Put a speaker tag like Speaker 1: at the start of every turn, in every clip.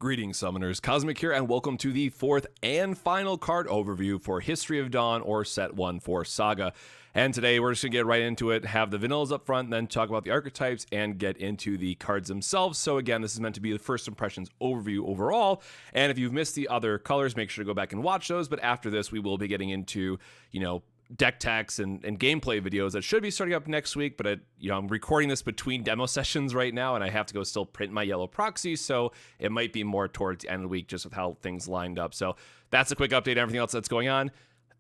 Speaker 1: Greetings, Summoners. Cosmic here, and welcome to the fourth and final card overview for History of Dawn, or Set 1 for Saga. And today we're just going to get right into it, have the vanillas up front, and then talk about the archetypes and get into the cards themselves. So again, this is meant to be the first impressions overview overall. And if you've missed the other colors, make sure to go back and watch those. But after this, we will be getting into, deck techs and gameplay videos that should be starting up next week, but I'm recording this between demo sessions right now, and I have to go still print my yellow proxy, so it might be more towards the end of the week just with how things lined up. So that's a quick update on everything else that's going on.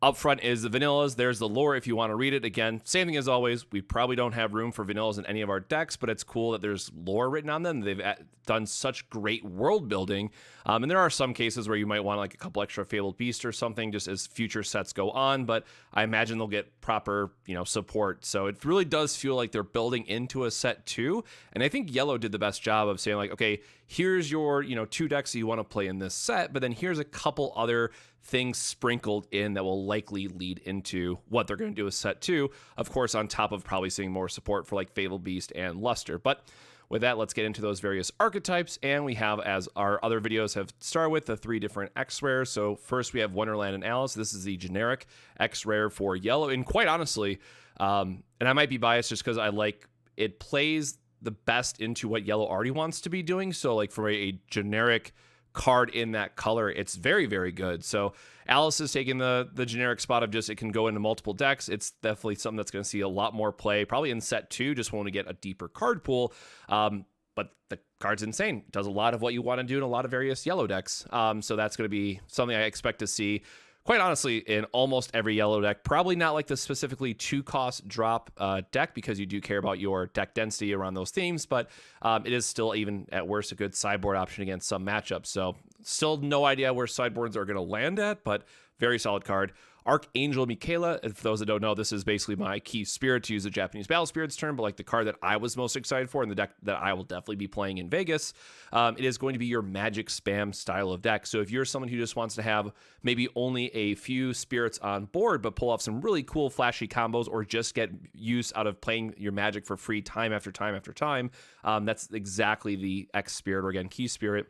Speaker 1: Up front is the vanillas. There's the lore if you want to read it. Again, same thing as always. We probably don't have room for vanillas in any of our decks, but it's cool that there's lore written on them. They've done such great world building. And there are some cases where you might want like a couple extra Fabled Beast or something just as future sets go on, but I imagine they'll get proper, support. So it really does feel like they're building into a set too. And I think Yellow did the best job of saying like, okay, here's your, two decks that you want to play in this set, but then here's a couple other things sprinkled in that will likely lead into what they're going to do with set 2, of course, on top of probably seeing more support for like Fabled Beast and Luster. But with that, let's get into those various archetypes, and we have, as our other videos have started with, the 3 different X rares. So first we have Wonderland and Alice. This is the generic X rare for Yellow, and quite honestly, and I might be biased just because I like it plays the best into what Yellow already wants to be doing. So like for a generic card in that color, it's very, very good. So Alice is taking the generic spot of just it can go into multiple decks. It's definitely something that's going to see a lot more play, probably in set 2, just when we get a deeper card pool. But the card's insane. Does a lot of what you want to do in a lot of various Yellow decks. So that's going to be something I expect to see, quite honestly, in almost every Yellow deck. Probably not like the specifically 2-cost drop deck, because you do care about your deck density around those themes, but it is still, even at worst, a good sideboard option against some matchups. So still no idea where sideboards are going to land at, but very solid card. Archangel Michaela, if those that don't know, this is basically my key spirit, to use the Japanese Battle Spirits term, but like the card that I was most excited for in the deck that I will definitely be playing in Vegas. It is going to be your magic spam style of deck. So if you're someone who just wants to have maybe only a few spirits on board, but pull off some really cool flashy combos, or just get use out of playing your magic for free time after time after time, that's exactly the X spirit, or again, key spirit,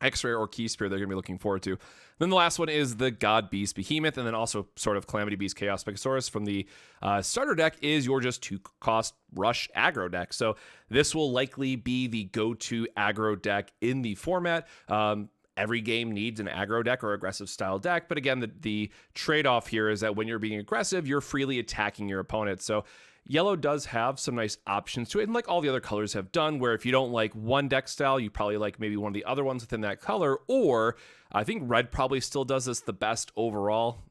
Speaker 1: X-Rare or Key Spirit they're going to be looking forward to. Then the last one is the God Beast Behemoth, and then also sort of Calamity Beast Chaos Spegosaurus from the starter deck is your just 2-cost rush aggro deck. So this will likely be the go-to aggro deck in the format. Every game needs an aggro deck or aggressive style deck, but again, the trade-off here is that when you're being aggressive, you're freely attacking your opponent. So Yellow does have some nice options to it, and like all the other colors have done, where if you don't like one deck style, you probably like maybe one of the other ones within that color, or I think Red probably still does this the best overall.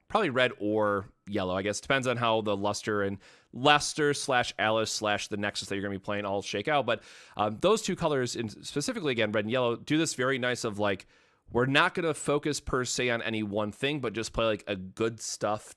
Speaker 1: Probably Red or Yellow, I guess. Depends on how the Luster / Alice / the Nexus that you're going to be playing all shake out. But those two colors, specifically, again, Red and Yellow, do this very nice of like, we're not going to focus per se on any one thing, but just play like a good stuff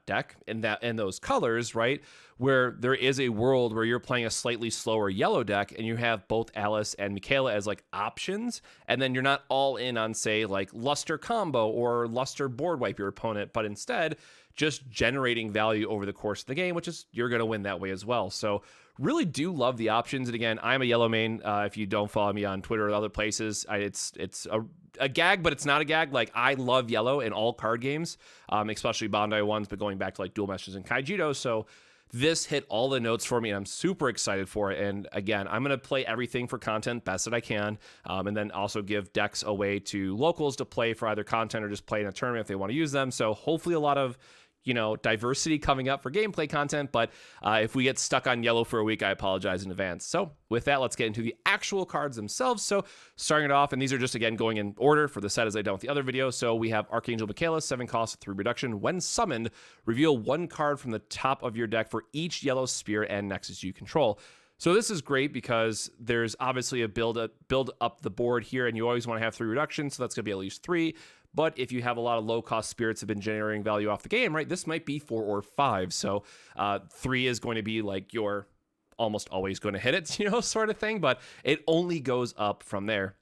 Speaker 1: deck in those colors, right? Where there is a world where you're playing a slightly slower Yellow deck and you have both Alice and Michaela as like options, and then you're not all in on, say, like Luster combo or Luster board wipe your opponent, but instead just generating value over the course of the game, which is you're going to win that way as well. So really do love the options. And again, I'm a Yellow main. If you don't follow me on Twitter or other places, it's a gag, but it's not a gag. Like, I love Yellow in all card games, especially Bandai ones, but going back to like Duel Masters and Kaijido. So this hit all the notes for me, and I'm super excited for it. And again, I'm going to play everything for content best that I can, and then also give decks away to locals to play for either content or just play in a tournament if they want to use them. So hopefully a lot of diversity coming up for gameplay content, but if we get stuck on Yellow for a week, I apologize in advance. So with that, let's get into the actual cards themselves. So starting it off, and these are just, again, going in order for the set as I done with the other video. So we have Archangel Michaela, 7 cost, 3 reduction. When summoned, reveal 1 card from the top of your deck for each Yellow Spirit and Nexus you control. So this is great because there's obviously a build up the board here, and you always want to have 3 reductions, so that's going to be at least 3. But if you have a lot of low-cost spirits that have been generating value off the game, right, this might be 4 or 5. So 3 is going to be like your almost always going to hit it, sort of thing. But it only goes up from there.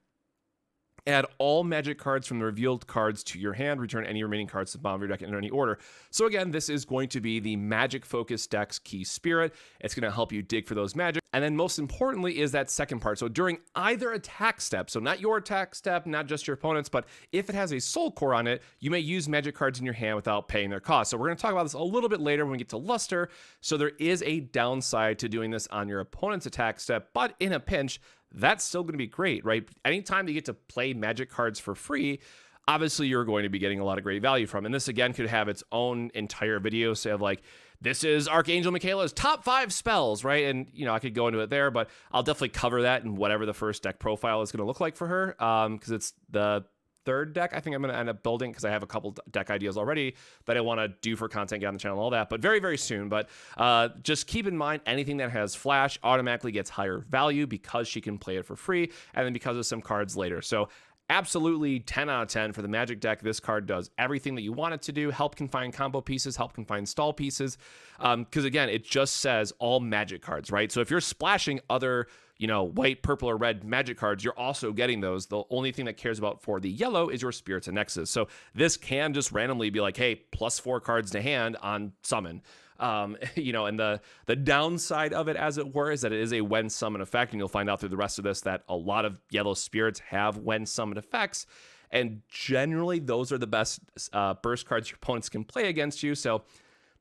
Speaker 1: Add all magic cards from the revealed cards to your hand. Return any remaining cards to the bottom of your deck in any order. So again, this is going to be the magic-focused deck's key spirit. It's going to help you dig for those magic. And then most importantly is that second part. So during either attack step, so not your attack step, not just your opponent's, but if it has a soul core on it, you may use magic cards in your hand without paying their cost. So we're going to talk about this a little bit later when we get to Luster. So there is a downside to doing this on your opponent's attack step, but in a pinch, that's still going to be great, right? Anytime you get to play magic cards for free, obviously you're going to be getting a lot of great value from. And this again could have its own entire video, say of like, this is Archangel Michaela's top 5 spells, right? And I could go into it there, but I'll definitely cover that in whatever the first deck profile is going to look like for her, because it's the third deck I think I'm going to end up building, because I have a couple deck ideas already that I want to do for content, get on the channel, all that, but very, very soon. But just keep in mind, anything that has flash automatically gets higher value because she can play it for free, and then because of some cards later. So absolutely 10 out of 10 for the Magic deck. This card does everything that you want it to do. Help confine combo pieces, help confine stall pieces, because again, it just says all Magic cards, right? So if you're splashing other white, purple, or red Magic cards, you're also getting those. The only thing that cares about for the yellow is your Spirits and Nexus. So this can just randomly be like, hey, +4 cards to hand on summon. And the downside of it, as it were, is that it is a when summon effect, and you'll find out through the rest of this that a lot of yellow spirits have when summon effects, and generally those are the best burst cards your opponents can play against you. So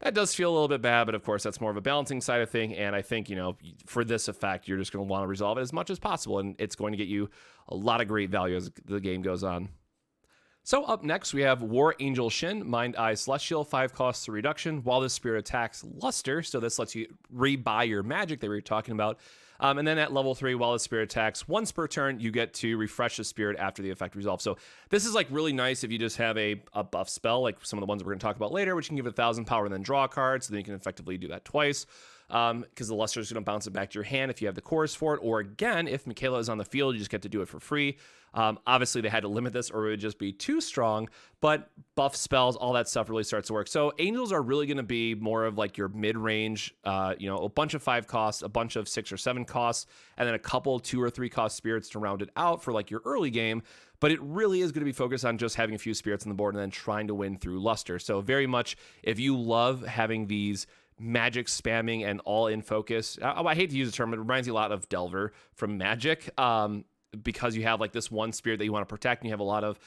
Speaker 1: that does feel a little bit bad, but of course that's more of a balancing side of thing. And I think, for this effect, you're just going to want to resolve it as much as possible, and it's going to get you a lot of great value as the game goes on. So up next, we have War Angel Shin, Mind Eye Celestial, 5 costs to reduction, while this spirit attacks Luster. So this lets you rebuy your magic that we were talking about. And then at level 3, while the spirit attacks once per turn, you get to refresh the spirit after the effect resolves. So this is like really nice if you just have a buff spell, like some of the ones we're going to talk about later, which can give it 1,000 power and then draw a card. So then you can effectively do that twice. Because the Luster is going to bounce it back to your hand if you have the cores for it. Or again, if Michaela is on the field, you just get to do it for free. Obviously, they had to limit this or it would just be too strong. But buff spells, all that stuff really starts to work. So angels are really going to be more of like your mid-range, a bunch of 5 costs, a bunch of 6 or 7 costs, and then a couple 2 or 3 cost spirits to round it out for like your early game. But it really is going to be focused on just having a few spirits on the board and then trying to win through Luster. So very much, if you love having these magic spamming and all in focus, I hate to use the term, it reminds you a lot of Delver from Magic, because you have like this one spirit that you want to protect, and you have a lot of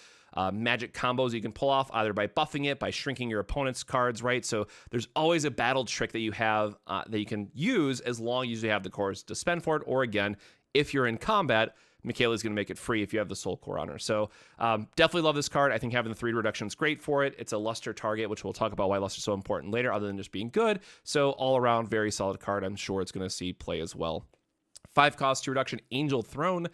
Speaker 1: magic combos you can pull off either by buffing it, by shrinking your opponent's cards, right? So there's always a battle trick that you have that you can use as long as you have the cores to spend for it. Or again, if you're in combat, Michaela's going to make it free if you have the soul core on her. So definitely love this card. I think having the 3 reduction is great for it. It's a Luster target, which we'll talk about why Luster is so important later, other than just being good. So all around, very solid card. I'm sure it's going to see play as well. 5 cost to reduction, Angel Throne.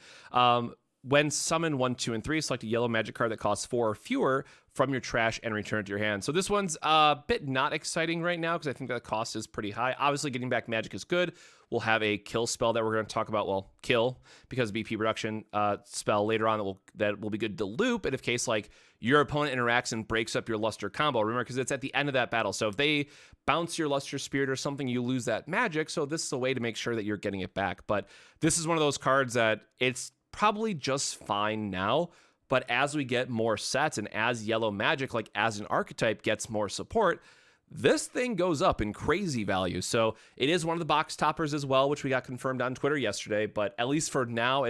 Speaker 1: When summon 1, 2, and 3, select a yellow magic card that costs 4 or fewer from your trash and return it to your hand. So this one's a bit not exciting right now because I think the cost is pretty high. Obviously, getting back magic is good. We'll have a kill spell that we're going to talk about. Well, kill, because BP reduction spell later on that will be good to loop. And if case like your opponent interacts and breaks up your Luster combo, remember, because it's at the end of that battle. So if they bounce your Luster Spirit or something, you lose that magic. So this is a way to make sure that you're getting it back. But this is one of those cards that it's probably just fine now, but as we get more sets and as yellow magic, like as an archetype, gets more support, this thing goes up in crazy value. So it is one of the box toppers as well, which we got confirmed on Twitter yesterday, but at least for now,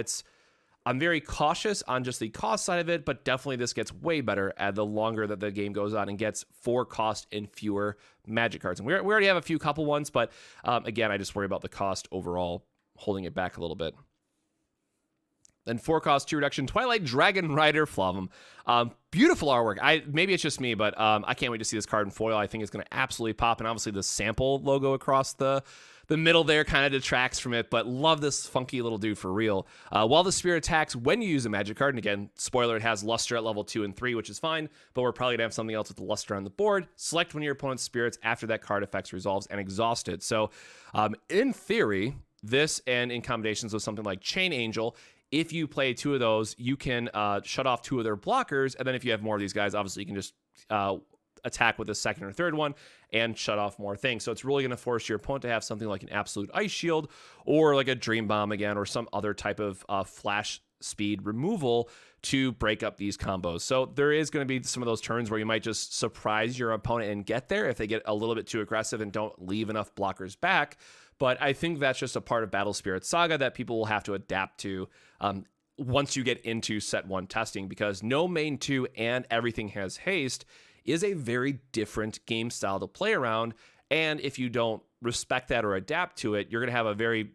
Speaker 1: I'm very cautious on just the cost side of it, but definitely this gets way better the longer that the game goes on and gets 4 cost and fewer magic cards. And we already have a couple ones, but again, I just worry about the cost overall, holding it back a little bit. Then 4 cost, 2 reduction, Twilight Dragon Rider Flavum. Beautiful artwork. Maybe it's just me, but I can't wait to see this card in foil. I think it's going to absolutely pop, and obviously the sample logo across the middle there kind of detracts from it, but love this funky little dude for real. While the spirit attacks when you use a magic card, and again, spoiler, it has Luster at level 2 and 3, which is fine, but we're probably going to have something else with the Luster on the board. Select one of your opponent's spirits after that card effects resolves and exhaust it. So in theory, this and in combinations with something like Chain Angel, if you play 2 of those, you can shut off 2 of their blockers, and then if you have more of these guys, obviously you can just attack with the second or third one and shut off more things. So it's really going to force your opponent to have something like an Absolute Ice Shield or like a Dream Bomb again, or some other type of flash speed removal to break up these combos. So there is going to be some of those turns where you might just surprise your opponent and get there if they get a little bit too aggressive and don't leave enough blockers back. But I think that's just a part of Battle Spirit Saga that people will have to adapt to once you get into set 1 testing, because no main 2 and everything has haste is a very different game style to play around. And if you don't respect that or adapt to it, you're going to have a very,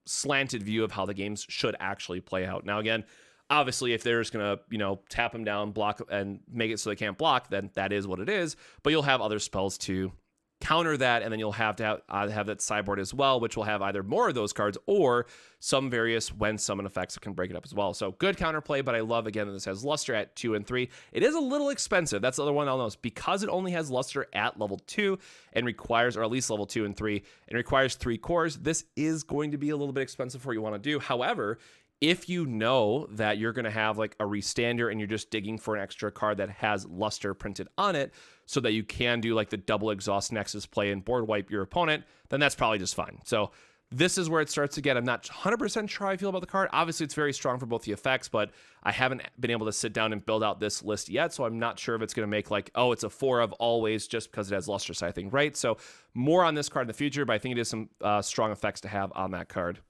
Speaker 1: slanted view of how the games should actually play out. Now, again, obviously, if they're just going to, tap them down, block, and make it so they can't block, then that is what it is. But you'll have other spells to counter that, and then you'll have to have that sideboard as well, which will have either more of those cards or some various when summon effects that can break it up as well. So good counterplay, but I love, again, that this has Luster at 2 and 3. It is a little expensive. That's the other one I'll notice. Because it only has Luster at level 2 and requires, or at least level 2 and 3, and requires 3 cores, this is going to be a little bit expensive for what you want to do. However, if you know that you're going to have like a restander and you're just digging for an extra card that has Luster printed on it so that you can do like the double exhaust Nexus play and board wipe your opponent, then that's probably just fine. So this is where it starts to get, I'm not 100% sure how I feel about the card. Obviously, it's very strong for both the effects, but I haven't been able to sit down and build out this list yet, so I'm not sure if it's going to make like, oh, it's a 4 of always just because it has Luster side thing, right? So more on this card in the future, but I think it is some strong effects to have on that card.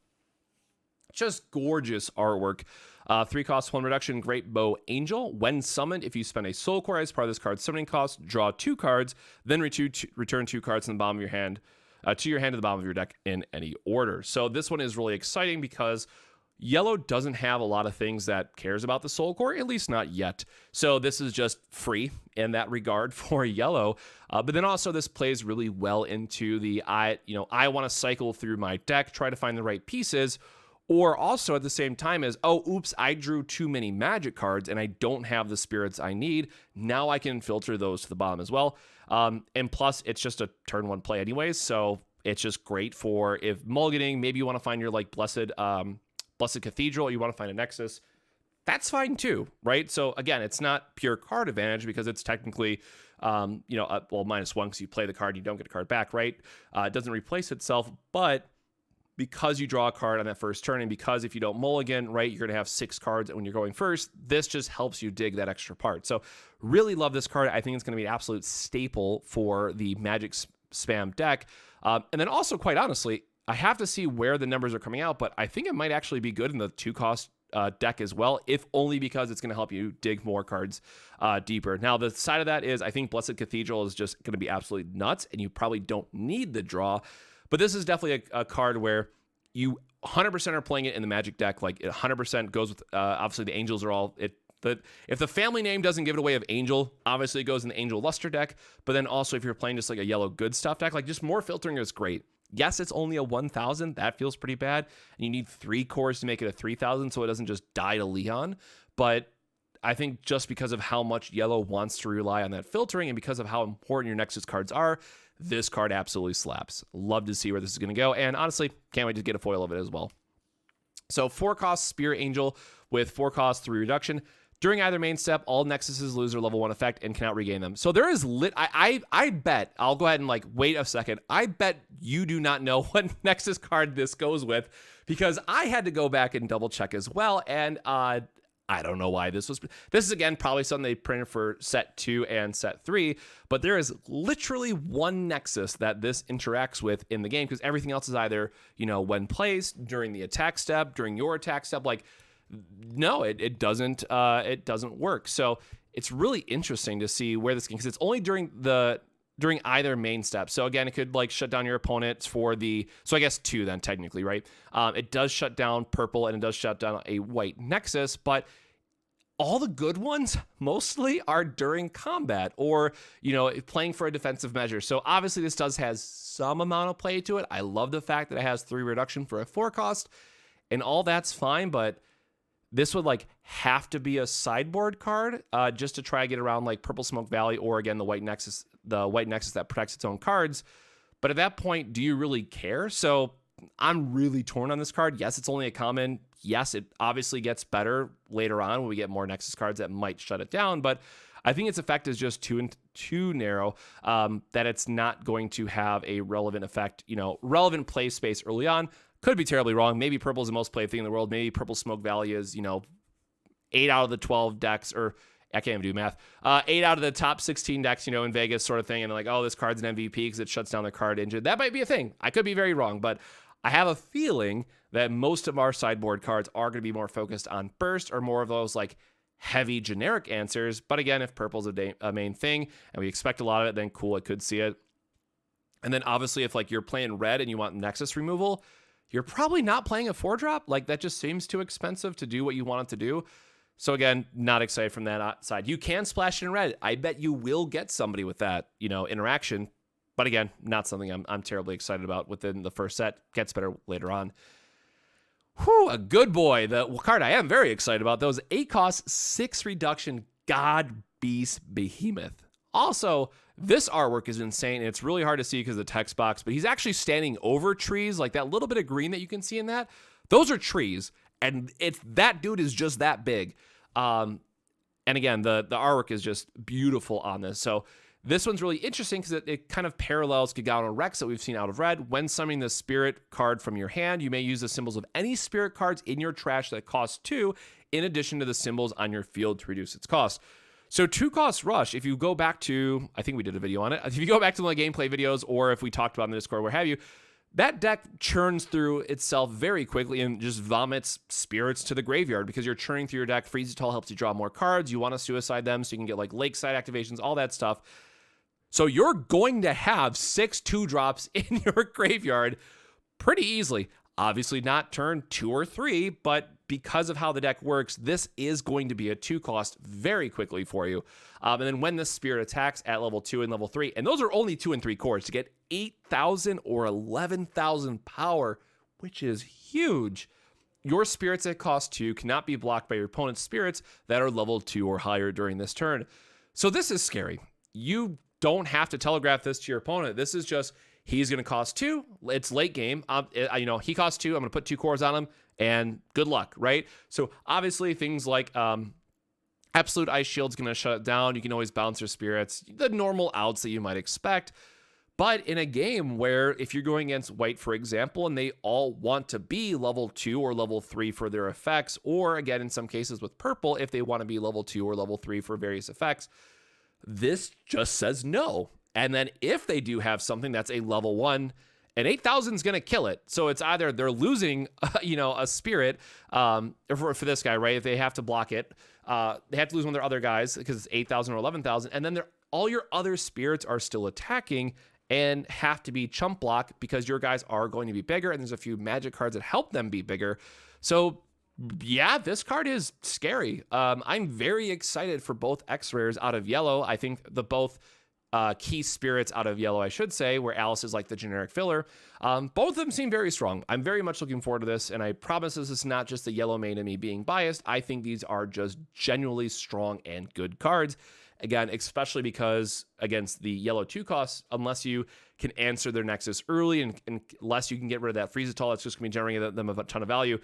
Speaker 1: Just gorgeous artwork. 3 cost, 1 reduction, Great Bow Angel. When summoned, if you spend a soul core as part of this card's summoning cost, draw 2 cards, then return 2 cards from the bottom of your hand to your hand to the bottom of your deck in any order. So this one is really exciting because yellow doesn't have a lot of things that cares about the soul core, at least not yet. So this is just free in that regard for yellow. But then also this plays really well into the I want to cycle through my deck, try to find the right pieces. Or also at the same time as, oh, oops, I drew too many magic cards and I don't have the spirits I need. Now I can filter those to the bottom as well. And plus, it's just a turn 1 play anyways. So it's just great for if mulliganing, maybe you want to find your like Blessed Cathedral, or you want to find a Nexus. That's fine too, right? So again, it's not pure card advantage because it's technically, -1 because you play the card, you don't get a card back, right? It doesn't replace itself, but because you draw a card on that first turn, and because if you don't mulligan, right, you're going to have 6 cards when you're going first, this just helps you dig that extra part. So really love this card. I think it's going to be an absolute staple for the Magic spam deck. And then also, quite honestly, I have to see where the numbers are coming out, but I think it might actually be good in the 2-cost deck as well, if only because it's going to help you dig more cards deeper. Now, the side of that is I think Blessed Cathedral is just going to be absolutely nuts, and you probably don't need the draw. But this is definitely a card where you 100% are playing it in the Magic deck. Like it 100% goes with, obviously the Angels are all, if the family name doesn't give it away of Angel, obviously it goes in the Angel Luster deck. But then also if you're playing just like a yellow good stuff deck, like just more filtering is great. Yes, it's only a 1,000. That feels pretty bad. And you need 3 cores to make it a 3,000 so it doesn't just die to Leon. But I think just because of how much yellow wants to rely on that filtering and because of how important your Nexus cards are, this card absolutely slaps. Love to see where this is going to go. And honestly, can't wait to get a foil of it as well. So 4 cost Spirit Angel with 4 cost 3 reduction. During either main step, all Nexuses lose their level 1 effect and cannot regain them. So there is I bet, I'll go ahead and like wait a second. I bet you do not know what Nexus card this goes with because I had to go back and double check as well. And I don't know why this is again probably something they printed for set 2 and set 3, but there is literally 1 Nexus that this interacts with in the game because everything else is either, when placed, during the attack step, during your attack step, like no, it doesn't work. So it's really interesting to see where this game, because it's only during either main step. So again, it could like shut down your opponents so I guess 2 then technically, right? It does shut down purple and it does shut down a white Nexus, but all the good ones mostly are during combat or, playing for a defensive measure. So obviously this has some amount of play to it. I love the fact that it has 3 reduction for a 4 cost and all that's fine, but this would like have to be a sideboard card just to try to get around like Purple Smoke Valley or again the white Nexus that protects its own cards. But at that point, do you really care? So I'm really torn on this card. Yes, it's only a common. Yes, it obviously gets better later on when we get more Nexus cards that might shut it down. But I think its effect is just too narrow that it's not going to have a relevant effect, relevant play space early on. Could be terribly wrong. Maybe purple is the most played thing in the world. Maybe Purple Smoke Valley is, 8 out of the 12 decks, or I can't even do math. 8 out of the top 16 decks, in Vegas sort of thing. And like, oh, this card's an MVP because it shuts down the card engine. That might be a thing. I could be very wrong, but I have a feeling that most of our sideboard cards are going to be more focused on burst or more of those like heavy generic answers. But again, if purple's a main thing and we expect a lot of it, then cool, I could see it. And then obviously if like you're playing red and you want Nexus removal, you're probably not playing a 4-drop. Like that just seems too expensive to do what you want it to do. So again, not excited from that side. You can splash it in red. I bet you will get somebody with that, interaction. But again, not something I'm terribly excited about within the first set. Gets better later on. Whew, a good boy. The card I am very excited about, those 8 cost, 6 reduction God Beast Behemoth. Also, this artwork is insane, and it's really hard to see because of the text box, but he's actually standing over trees, like that little bit of green that you can see in that. Those are trees, and that dude is just that big. And again, the artwork is just beautiful on this. So this one's really interesting because it kind of parallels Gigano Rex that we've seen out of red. When summoning the spirit card from your hand, you may use the symbols of any spirit cards in your trash that cost 2, in addition to the symbols on your field to reduce its cost. So 2-cost Rush, if you go back to, I think we did a video on it. If you go back to the gameplay videos, or if we talked about in the Discord, what have you, that deck churns through itself very quickly and just vomits spirits to the graveyard because you're churning through your deck. Freeze Tall helps you draw more cards. You want to suicide them so you can get like lakeside activations, all that stuff. So you're going to have 6 2-drops in your graveyard pretty easily. Obviously not turn 2 or 3, but because of how the deck works, this is going to be a 2-cost very quickly for you. And then when this spirit attacks at level 2 and level 3, and those are only 2 and 3 cores to get 8,000 or 11,000 power, which is huge. Your spirits that cost 2 cannot be blocked by your opponent's spirits that are level 2 or higher during this turn. So this is scary. You don't have to telegraph this to your opponent. This is just, he's going to cost 2. It's late game. He costs 2. I'm going to put 2 cores on him, and good luck, right? So obviously things like Absolute Ice Shield's going to shut it down. You can always bounce your spirits, the normal outs that you might expect. But in a game where if you're going against white, for example, and they all want to be level 2 or level 3 for their effects, or again, in some cases with purple, if they want to be level 2 or level 3 for various effects, this just says no. And then if they do have something that's a level 1, and 8,000 is going to kill it. So it's either they're losing, a spirit, or for this guy, right? If they have to block it, they have to lose one of their other guys because it's 8,000 or 11,000. And then all your other spirits are still attacking and have to be chump block because your guys are going to be bigger. And there's a few magic cards that help them be bigger. So yeah, this card is scary. I'm very excited for both X rares out of yellow. I think both key spirits out of yellow, I should say, where Alice is like the generic filler. Both of them seem very strong. I'm very much looking forward to this, and I promise this is not just the yellow main and me being biased. I think these are just genuinely strong and good cards. Again, especially because against the yellow 2 costs, unless you can answer their Nexus early and unless you can get rid of that Freeze Tall, it's just going to be generating them a ton of value.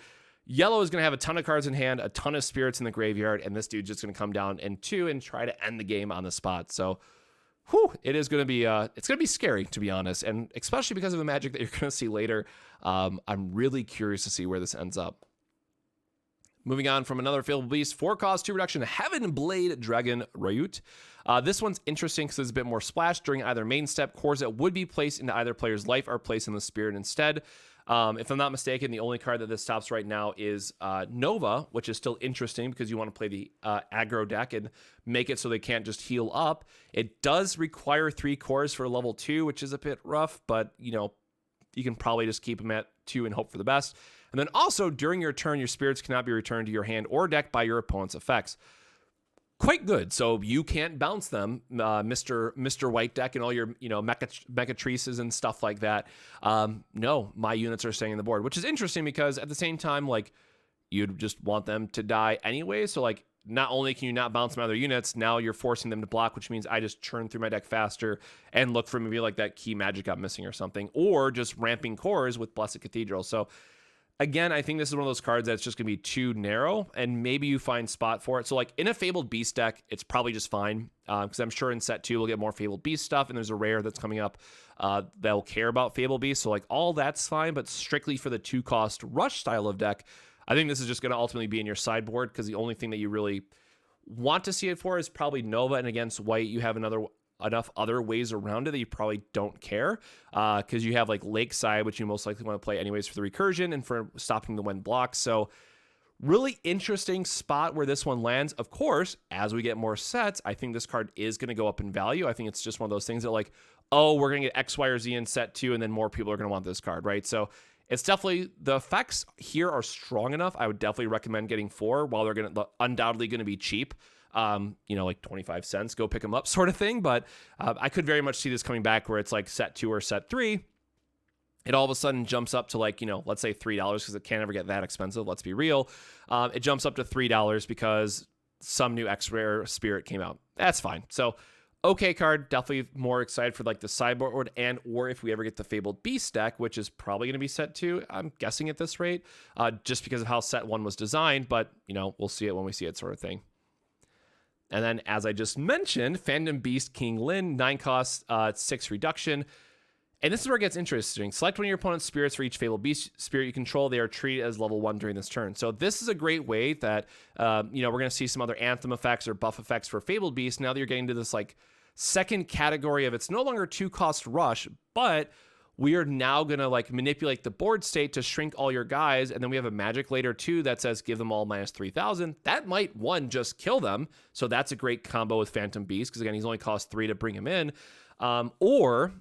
Speaker 1: Yellow is going to have a ton of cards in hand, a ton of spirits in the graveyard, and this dude's just going to come down in 2 and try to end the game on the spot. So it is going to be it's going to be scary, to be honest, and especially because of the magic that you're going to see later. I'm really curious to see where this ends up. Moving on from another failable beast, 4-cost 2 reduction, Heaven Blade Dragon Ryut. This one's interesting because it's a bit more splash. During either main step, cores that would be placed into either player's life are placed in the spirit instead. If I'm not mistaken, the only card that this stops right now is Nova, which is still interesting because you want to play the aggro deck and make it so they can't just heal up. It does require 3 cores for level 2, which is a bit rough, but you can probably just keep them at 2 and hope for the best. And then also, during your turn, your spirits cannot be returned to your hand or deck by your opponent's effects. Quite good. So you can't bounce them, Mr. White deck and all your, Mechatrices and stuff like that. No, my units are staying on the board, which is interesting because at the same time, like, you'd just want them to die anyway. So, like, not only can you not bounce my other units, now you're forcing them to block, which means I just churn through my deck faster and look for maybe like that key magic I'm missing or something, or just ramping cores with Blessed Cathedral. So Again, I think this is one of those cards that's just going to be too narrow, and maybe you find spot for it. So like in a Fabled Beast deck, it's probably just fine, because I'm sure in set 2 we'll get more Fabled Beast stuff, and there's a rare that's coming up that'll care about Fabled Beast. So like all that's fine, but strictly for the 2-cost rush style of deck, I think this is just going to ultimately be in your sideboard, because the only thing that you really want to see it for is probably Nova, and against white you have enough other ways around it that you probably don't care, because you have like Lakeside, which you most likely want to play anyways for the recursion and for stopping the when blocks. So really interesting spot where this one lands. Of course, as we get more sets, I think this card is going to go up in value. I think it's just one of those things that like, oh, we're going to get X, Y, or Z in set 2, and then more people are going to want this card, right? So it's definitely, the effects here are strong enough. I would definitely recommend getting 4 while they're undoubtedly going to be cheap. Like 25 cents, go pick them up sort of thing. But I could very much see this coming back where it's like set 2 or set 3. It all of a sudden jumps up to like, let's say $3, because it can't ever get that expensive. Let's be real. It jumps up to $3 because some new X rare spirit came out. That's fine. So, okay card, definitely more excited for like the sideboard, and or if we ever get the Fabled Beast deck, which is probably going to be set 2, I'm guessing at this rate, just because of how set 1 was designed. But, we'll see it when we see it sort of thing. And then, as I just mentioned, Phantom Beast King Lin, 9 cost, 6 reduction. And this is where it gets interesting. Select one of your opponent's spirits for each Fabled Beast spirit you control. They are treated as level 1 during this turn. So this is a great way that, we're going to see some other Anthem effects or buff effects for Fabled Beast. Now that you're getting to this like second category of, it's no longer 2-cost rush, but we are now going to like manipulate the board state to shrink all your guys. And then we have a magic later too that says give them all minus 3,000. That might, one, just kill them. So that's a great combo with Phantom Beast, because again, he's only cost 3 to bring him in. Or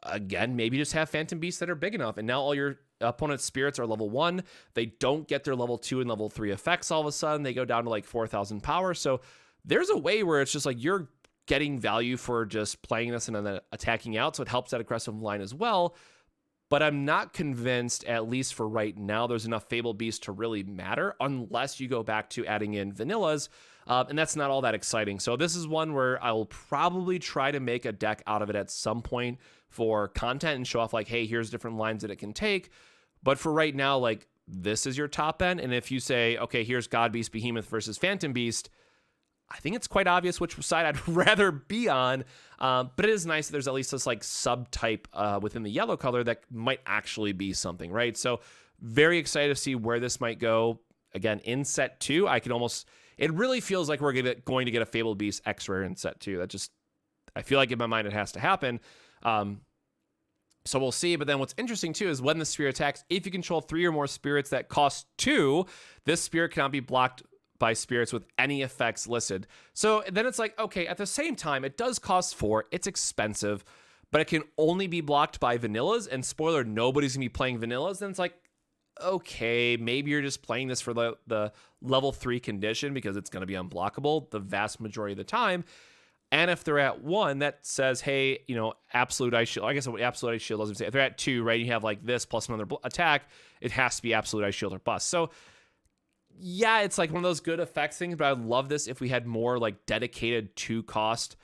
Speaker 1: again, maybe just have Phantom Beasts that are big enough, and now all your opponent's spirits are level 1. They don't get their level 2 and level 3 effects all of a sudden. They go down to like 4,000 power. So there's a way where it's just like you're getting value for just playing this and then attacking out. So it helps that aggressive line as well. But I'm not convinced, at least for right now, there's enough Fabled Beast to really matter unless you go back to adding in vanillas. And that's not all that exciting. So this is one where I will probably try to make a deck out of it at some point for content and show off like, hey, here's different lines that it can take. But for right now, like, this is your top end. And if you say, okay, here's God Beast Behemoth versus Phantom Beast, I think it's quite obvious which side I'd rather be on. But it is nice that there's at least this like subtype within the yellow color that might actually be something, right? So very excited to see where this might go. Again, in set 2, it really feels like we're going to get a Fabled Beast X rare in set 2. I feel like in my mind it has to happen. So we'll see. But then what's interesting too is when the spirit attacks, if you control 3 or more spirits that cost 2, this spirit cannot be blocked by spirits with any effects listed. So then it's like, okay, at the same time, it does cost 4. It's expensive, but it can only be blocked by vanillas. And spoiler, nobody's gonna be playing vanillas. Then it's like, okay, maybe you're just playing this for the level 3 condition because it's gonna be unblockable the vast majority of the time. And if they're at 1, that says, hey, Absolute Ice Shield. I guess what Absolute Ice Shield doesn't say. If they're at 2, right, you have like this plus another attack, it has to be Absolute Ice Shield or bust. So yeah, it's like one of those good effects things, but I'd love this if we had more like dedicated 2-cost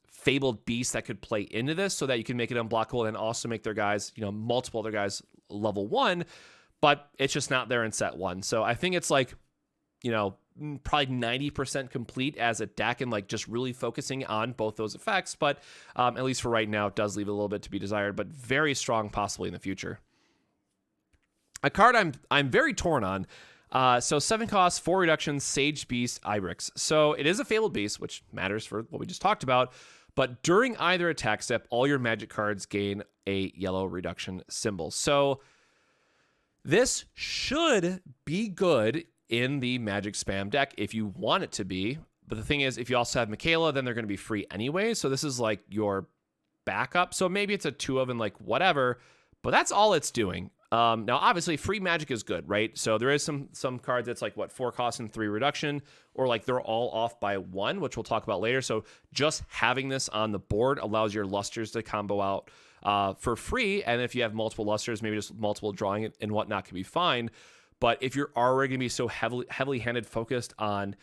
Speaker 1: Fabled Beasts that could play into this so that you can make it unblockable and also make their guys, multiple other guys level 1, but it's just not there in set 1. So I think it's like, probably 90% complete as a deck and like just really focusing on both those effects. But at least for right now, it does leave a little bit to be desired, but very strong possibly in the future. A card I'm very torn on. So 7 costs, 4 reductions, Sage Beast, Ibrix. So it is a Fabled Beast, which matters for what we just talked about. But during either attack step, all your magic cards gain a yellow reduction symbol. So this should be good in the magic spam deck if you want it to be. But the thing is, if you also have Michaela, then they're going to be free anyway. So this is like your backup. So maybe it's a 2 of and like whatever, but that's all it's doing. Now, obviously, free magic is good, right? So there is some cards that's like, 4 cost and 3 reduction, or like they're all off by 1, which we'll talk about later. So just having this on the board allows your lusters to combo out for free. And if you have multiple lusters, maybe just multiple drawing and whatnot can be fine. But if you're already going to be so heavily-handed focused on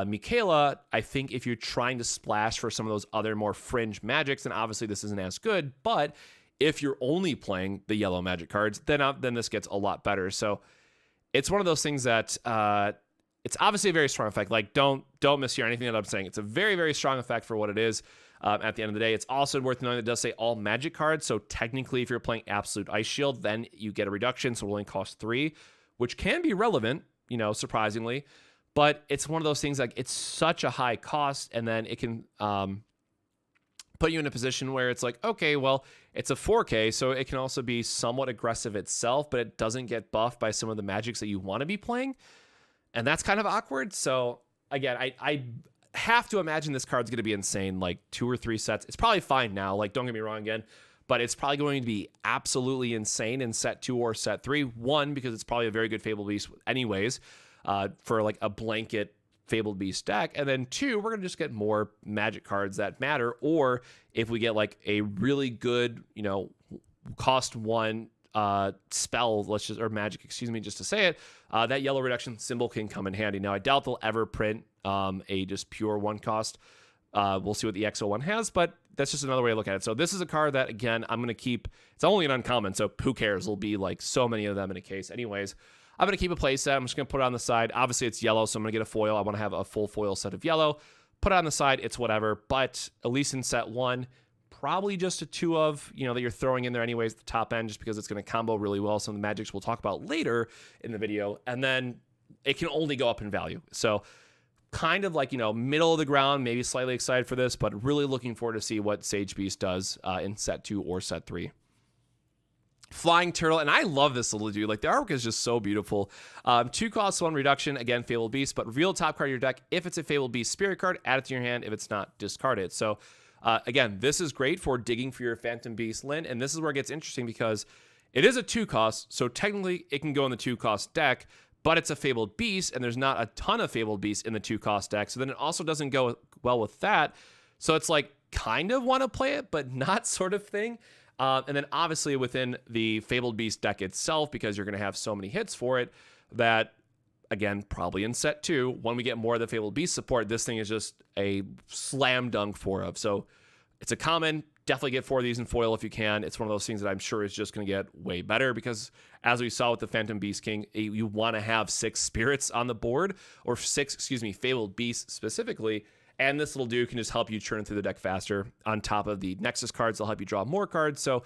Speaker 1: Michaela, I think if you're trying to splash for some of those other more fringe magics, then obviously this isn't as good. But If you're only playing the yellow magic cards, then this gets a lot better. So it's one of those things that it's obviously a very strong effect. Like, don't mishear anything that I'm saying. It's a very, very strong effect for what it is. At the end of the day, it's also worth knowing that it does say all magic cards. So technically, if you're playing Absolute Ice Shield, then you get a reduction. So it only costs 3, which can be relevant, surprisingly. But it's one of those things, like, it's such a high cost, and then it can put you in a position where it's like, okay, well, it's a 4K, so it can also be somewhat aggressive itself, but it doesn't get buffed by some of the magics that you want to be playing. And that's kind of awkward. So again, I have to imagine this card's going to be insane, like 2 or 3 sets. It's probably fine now, like, don't get me wrong again, but it's probably going to be absolutely insane in set 2 or set 3. 1, because it's probably a very good Fabled Beast anyways, for like a blanket Fabled Beast deck. And then 2, we're going to just get more magic cards that matter. Or if we get like a really good, cost 1 spell, or magic, just to say it, that yellow reduction symbol can come in handy. Now, I doubt they'll ever print a just pure 1 cost. We'll see what the X01 has, but that's just another way to look at it. So this is a card that, again, I'm going to keep. It's only an uncommon, so who cares? There'll be like so many of them in a case anyways. I'm going to keep a play set. I'm just going to put it on the side. Obviously, it's yellow, so I'm going to get a foil. I want to have a full foil set of yellow. Put it on the side. It's whatever. But at least in set 1, probably just a 2 of, that you're throwing in there anyways at the top end, just because it's going to combo really well. Some of the magics we'll talk about later in the video. And then it can only go up in value. So kind of like, middle of the ground, maybe slightly excited for this, but really looking forward to see what Sage Beast does in set 2 or set 3. Flying Turtle, and I love this little dude. Like, the artwork is just so beautiful. 2 costs 1 reduction, again, Fabled Beast, but reveal top card of your deck. If it's a Fabled Beast Spirit card, add it to your hand. If it's not, discard it. So, again, this is great for digging for your Phantom Beast Lin, and this is where it gets interesting because it is a 2 cost, so technically it can go in the 2 cost deck, but it's a Fabled Beast, and there's not a ton of Fabled Beasts in the 2 cost deck, so then it also doesn't go well with that. So it's like, kind of want to play it, but not sort of thing. And then obviously within the Fabled Beast deck itself, because you're going to have so many hits for it, that, again, probably in set 2, when we get more of the Fabled Beast support, this thing is just a slam dunk 4 of. So it's a common. Definitely get 4 of these in foil if you can. It's one of those things that I'm sure is just going to get way better because, as we saw with the Phantom Beast King, you want to have 6 spirits on the board, or 6, Fabled Beasts specifically. And this little dude can just help you churn through the deck faster. On top of the Nexus cards, they'll help you draw more cards. So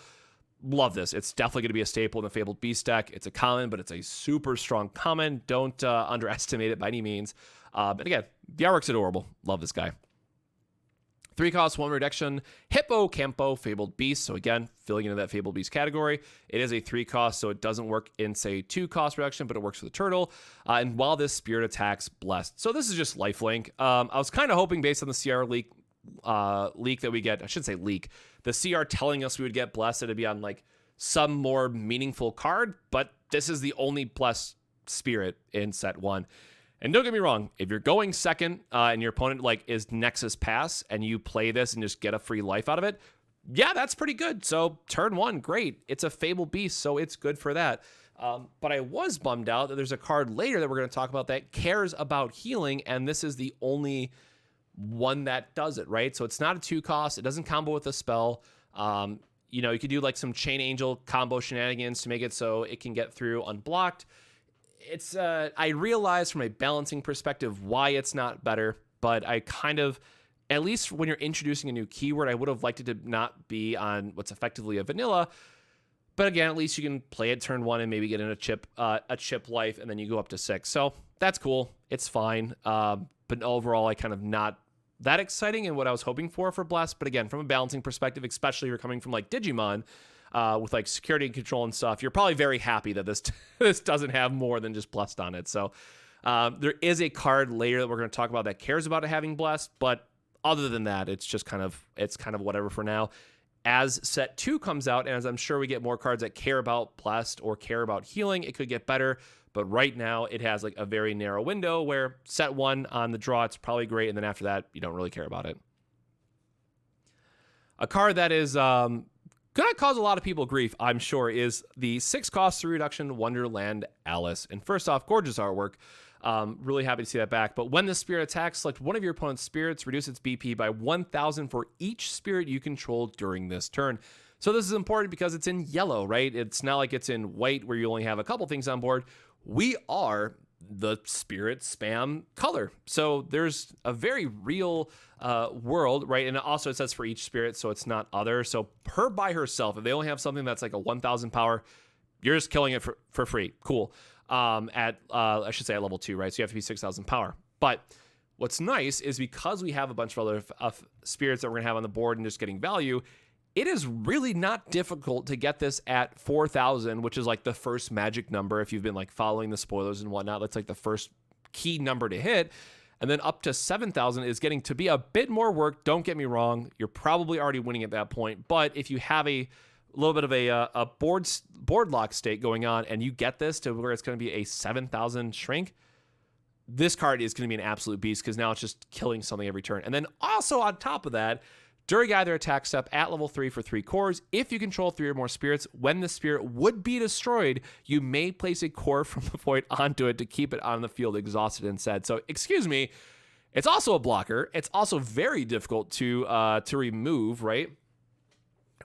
Speaker 1: love this. It's definitely going to be a staple in the Fabled Beast deck. It's a common, but it's a super strong common. Don't underestimate it by any means. But again, the artwork's adorable. Love this guy. 3 costs 1 reduction, Hippo Campo Fabled Beast. So again, filling into that Fabled Beast category. It is a 3 cost, so it doesn't work in, say, 2 cost reduction, but it works for the turtle. And while this spirit attacks, blessed. So this is just lifelink. I was kind of hoping, based on the CR leak that we get, I should say leak, the CR telling us we would get blessed, it'd be on like some more meaningful card, but this is the only blessed spirit in set 1. And don't get me wrong, if you're going second and your opponent like is Nexus Pass and you play this and just get a free life out of it, yeah, that's pretty good. So turn 1, great. It's a Fabled Beast, so it's good for that. But I was bummed out that there's a card later that we're going to talk about that cares about healing, and this is the only one that does it, right? So it's not a 2 cost. It doesn't combo with a spell. You could do like some Chain Angel combo shenanigans to make it so it can get through unblocked. It's I realize from a balancing perspective why it's not better, but I kind of, at least when you're introducing a new keyword, I would have liked it to not be on what's effectively a vanilla. But again, at least you can play it turn 1 and maybe get in a chip life, and then you go up to 6. So that's cool. It's fine. But overall, I kind of not that exciting in what I was hoping for Blast. But again, from a balancing perspective, especially if you're coming from like Digimon, with like security and control and stuff, you're probably very happy that this doesn't have more than just blessed on it. So there is a card later that we're going to talk about that cares about it having blessed, but other than that, it's kind of whatever for now. As set 2 comes out, and as I'm sure we get more cards that care about blessed or care about healing, it could get better. But right now, it has like a very narrow window where set 1 on the draw, it's probably great, and then after that, you don't really care about it. A card that is gonna cause a lot of people grief, I'm sure, is the 6 cost 3 reduction Wonderland Alice. And first off, gorgeous artwork. Really happy to see that back. But when the spirit attacks, select one of your opponent's spirits, reduce its BP by 1,000 for each spirit you control during this turn. So this is important because it's in yellow, right? It's not like it's in white where you only have a couple things on board. We are the spirit spam color. So there's a very real world, right? And also it says for each spirit, so it's not other. So her by herself, if they only have something that's like a 1,000 power, you're just killing it for free. Cool. I should say at level 2, right? So you have to be 6,000 power. But what's nice is because we have a bunch of other spirits that we're going to have on the board and just getting value, it is really not difficult to get this at 4,000, which is like the first magic number. If you've been like following the spoilers and whatnot, that's like the first key number to hit. And then up to 7,000 is getting to be a bit more work. Don't get me wrong. You're probably already winning at that point. But if you have a little bit of a board lock state going on and you get this to where it's going to be a 7,000 shrink, this card is going to be an absolute beast because now it's just killing something every turn. And then also on top of that, during either attack step at level 3 for 3 cores, if you control 3 or more spirits, when the spirit would be destroyed, you may place a core from the void onto it to keep it on the field exhausted instead. So, excuse me, it's also a blocker. It's also very difficult to remove, right?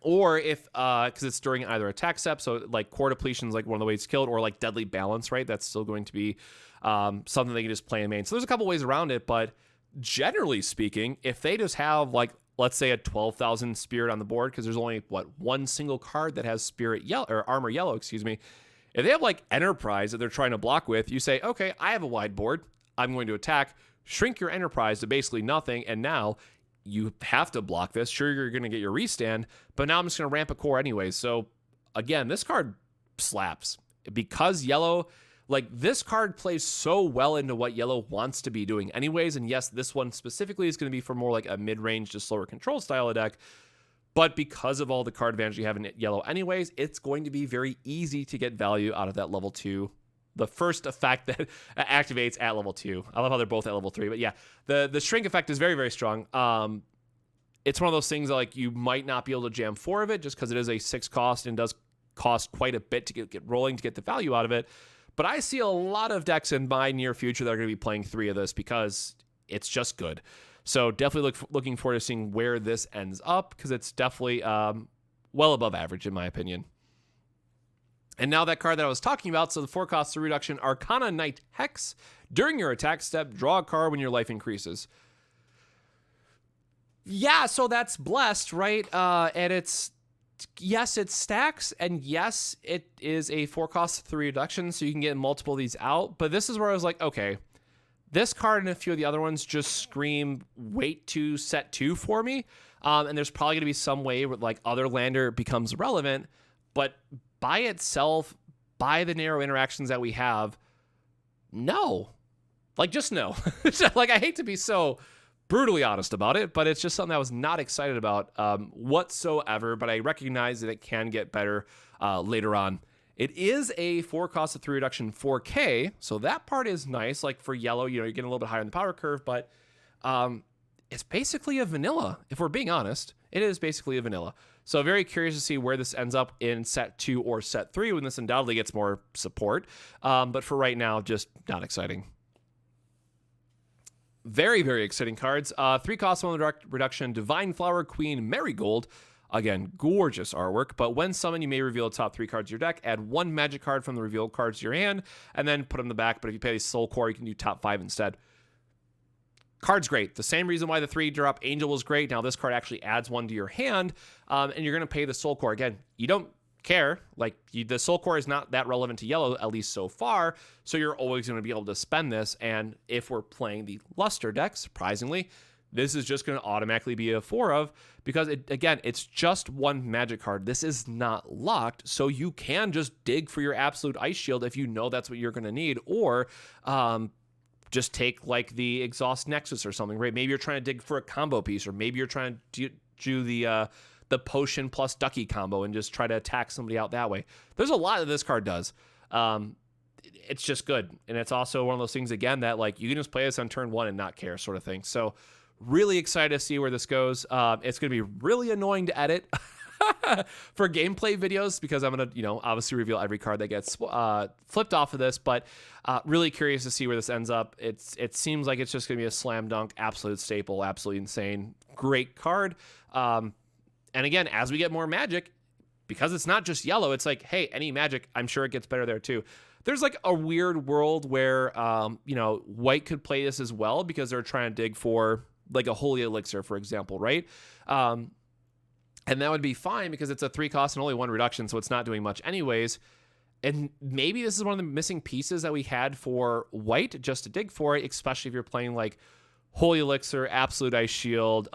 Speaker 1: Or if, because it's during either attack step, so like core depletion is like one of the ways killed, or like deadly balance, right? That's still going to be something they can just play in main. So there's a couple ways around it, but generally speaking, if they just have like, let's say a 12,000 spirit on the board, because there's only one single card that has spirit yellow or armor yellow, excuse me. If they have like enterprise that they're trying to block with, you say, okay, I have a wide board. I'm going to attack, shrink your enterprise to basically nothing. And now you have to block this. Sure, you're going to get your restand, but now I'm just going to ramp a core anyways. So again, this card slaps because yellow, like this card plays so well into what yellow wants to be doing anyways. And yes, this one specifically is going to be for more like a mid-range to slower control style of deck. But because of all the card advantage you have in yellow anyways, it's going to be very easy to get value out of that level 2. The first effect that activates at level 2. I love how they're both at level 3. But yeah, the shrink effect is very, very strong. It's one of those things that like you might not be able to jam 4 of it just because it is a 6 cost and does cost quite a bit to get rolling to get the value out of it. But I see a lot of decks in my near future that are going to be playing 3 of this because it's just good. So definitely looking forward to seeing where this ends up because it's definitely well above average in my opinion. And now that card that I was talking about, so the 4 cost 3 reduction, Arcana Knight Hex. During your attack step, draw a card when your life increases. Yeah, so that's blessed, right? And it's... yes, it stacks, and yes, it is a 4 cost 3 reduction, so you can get multiple of these out. But this is where I was like, okay, this card and a few of the other ones just scream wait to set 2 for me. And there's probably going to be some way where like other lander becomes relevant, but by itself, by the narrow interactions that we have, no. Like, just no. Like, I hate to be so brutally honest about it, but it's just something I was not excited about whatsoever, but I recognize that it can get better later on. It is a 4 cost of 3 reduction 4K, so that part is nice. Like for yellow, you know, you're getting a little bit higher in the power curve, but it's basically a vanilla. If we're being honest, it is basically a vanilla. So very curious to see where this ends up in set 2 or set 3 when this undoubtedly gets more support. But for right now, just not exciting. Very, very exciting cards. 3 cost 1 reduction, Divine Flower Queen Marigold. Again, gorgeous artwork, but when summoned, you may reveal the top 3 cards of your deck, add 1 magic card from the revealed cards to your hand, and then put them in the back. But if you pay the Soul Core, you can do top 5 instead. Card's great. The same reason why the 3-drop Angel was great. Now this card actually adds 1 to your hand, and you're going to pay the Soul Core. Again, you don't care. Like, the Soul Core is not that relevant to yellow, at least so far, so you're always going to be able to spend this, and if we're playing the Luster deck, surprisingly, this is just going to automatically be a 4 of, because, again, it's just 1 magic card. This is not locked, so you can just dig for your absolute Ice Shield if you know that's what you're going to need, or just take, like, the Exhaust Nexus or something, right? Maybe you're trying to dig for a combo piece, or maybe you're trying to do the potion plus Ducky combo and just try to attack somebody out that way. There's a lot that this card does. It's just good. And it's also one of those things, again, that like you can just play this on turn 1 and not care sort of thing. So really excited to see where this goes. It's going to be really annoying to edit for gameplay videos because I'm going to, you know, obviously reveal every card that gets flipped off of this, but really curious to see where this ends up. It seems like it's just going to be a slam dunk, absolute staple, absolutely insane. Great card. And again, as we get more magic, because it's not just yellow, it's like, hey, any magic, I'm sure it gets better there too. There's like a weird world where, white could play this as well because they're trying to dig for like a holy elixir, for example, right? And that would be fine because it's a 3 cost and only 1 reduction, so it's not doing much anyways. And maybe this is one of the missing pieces that we had for white just to dig for it, especially if you're playing like holy elixir, absolute ice shield,